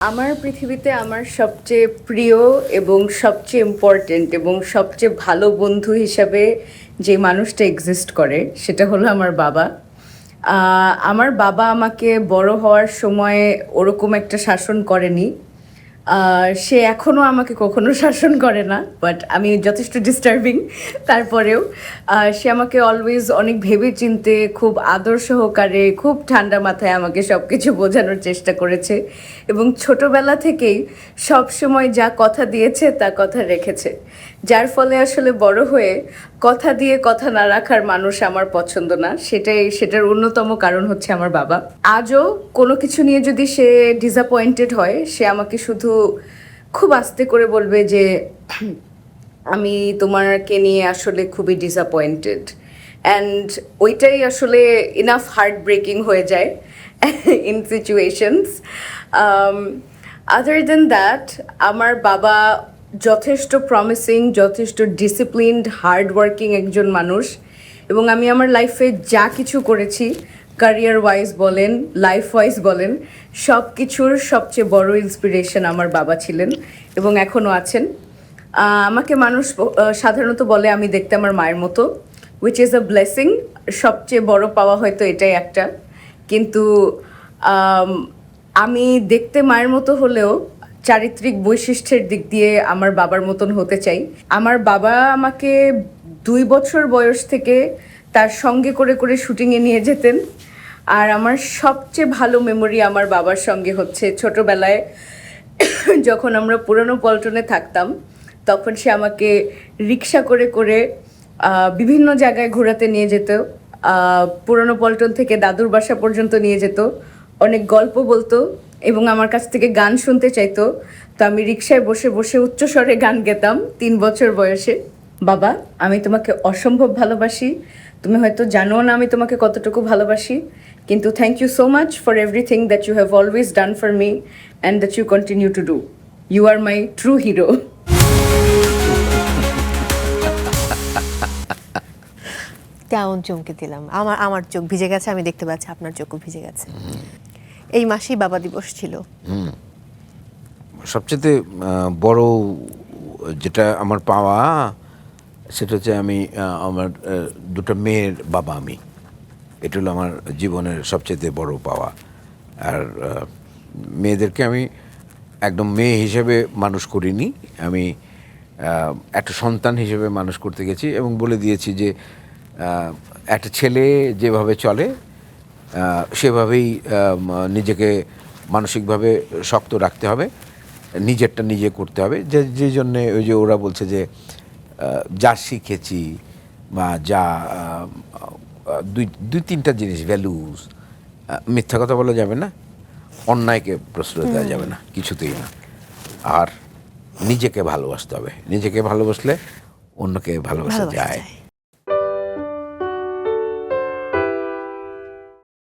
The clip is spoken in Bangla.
আমার পৃথিবীতে আমার সবচেয়ে প্রিয় এবং সবচেয়ে ইম্পর্ট্যান্ট এবং সবচেয়ে ভালো বন্ধু হিসাবে যে মানুষটা এক্সিস্ট করে সেটা হলো আমার বাবা। আমার বাবা আমাকে বড় হওয়ার সময় ওরকম একটা শাসন করেনি। সে এখনও আমাকে কখনো শাসন করে না, বাট আমি যথেষ্ট ডিস্টার্বিং। তারপরেও সে আমাকে অলওয়েজ অনেক ভেবে চিন্তে খুব আদর সহকারে খুব ঠান্ডা মাথায় আমাকে সব কিছু বোঝানোর চেষ্টা করেছে এবং ছোটবেলা থেকেই সব সময় যা কথা দিয়েছে তা কথা রেখেছে, যার ফলে আসলে বড় হয়ে কথা দিয়ে কথা না রাখার মানুষ আমার পছন্দ না। সেটার অন্যতম কারণ হচ্ছে আমার বাবা। আজও কোনো কিছু নিয়ে যদি সে ডিসঅ্যাপয়েন্টেড হয়, সে আমাকে শুধু খুব আস্তে করে বলবে যে আমি তোমাকে নিয়ে আসলে খুবই ডিসঅ্যাপয়েন্টেড, অ্যান্ড ওইটাই আসলে ইনাফ হার্ট ব্রেকিং হয়ে যায় in situations. Other than that, আমার বাবা যথেষ্ট প্রমিসিং, যথেষ্ট ডিসিপ্লিনড, হার্ড ওয়ার্কিং একজন মানুষ, এবং আমি আমার লাইফে যা কিছু করেছি, ক্যারিয়ার ওয়াইজ বলেন, লাইফ ওয়াইজ বলেন, সব কিছুর সবচেয়ে বড় ইন্সপিরেশন আমার বাবা ছিলেন এবং এখনও আছেন। আমাকে মানুষ সাধারণত বলে আমি দেখতে আমার মায়ের মতো, উইচ ইজ আ ব্লেসিং। সবচেয়ে বড় পাওয়া হয়তো এটাই একটা, কিন্তু আমি দেখতে মায়ের মতো হলেও চারিত্রিক বৈশিষ্ট্যের দিক দিয়ে আমার বাবার মতন হতে চাই। আমার বাবা আমাকে 2 বছর বয়স থেকে তার সঙ্গে করে করে শুটিংয়ে নিয়ে যেতেন, আর আমার সবচেয়ে ভালো মেমোরি আমার বাবার সঙ্গে হচ্ছে ছোটোবেলায় যখন আমরা পুরনো পল্টনে থাকতাম, তখন সে আমাকে রিক্সা করে করে বিভিন্ন জায়গায় ঘোরাতে নিয়ে যেত। পুরনো পল্টন থেকে দাদুর বাসা পর্যন্ত নিয়ে যেত, অনেক গল্প বলতো এবং আমার কাছ থেকে গান শুনতে চাইতো। তো আমি রিক্সায় বসে বসে উচ্চস্বরে গান গেতাম 3 বছর বয়সে। বাবা, আমি তোমাকে অসম্ভব ভালোবাসি, তুমি হয়তো জানো না আমি তোমাকে কতটুকু ভালোবাসি, কিন্তু thank you so much for everything that you have always done for me and that you continue to do. You are my true hero. কেমন চমকে দিলাম, আমার চোখ ভিজে গেছে, আমি দেখতে পাচ্ছি আপনার চোখও ভিজে গেছে। এই মাসেই বাবা দিবস ছিল। সবচেয়ে বড় যেটা আমার পাওয়া সেটা হচ্ছে আমি আমার দুটো মেয়ের বাবা। আমি এটা হলো আমার জীবনের সবচেয়ে বড় পাওয়া। আর মেয়েদেরকে আমি একদম মেয়ে হিসেবে মানুষ করিনি, আমি একটা সন্তান হিসেবে মানুষ করতে গেছি এবং বলে দিয়েছি যে একটা ছেলে যেভাবে চলে সেভাবেই নিজেকে মানসিকভাবে শক্ত রাখতে হবে, নিজেরটা নিজে করতে হবে। যে জন্যে ওই যে ওরা বলছে যে যা শিখেছি বা যা দুই তিনটা জিনিস, ভ্যালুস, মিথ্যা কথা বলা যাবে না, অন্যায়কে প্রশ্রয় দেওয়া যাবে না, কিছুতেই না, আর নিজেকে ভালোবাসতে হবে। নিজেকে ভালোবাসলে অন্যকে ভালোবাসা যায়।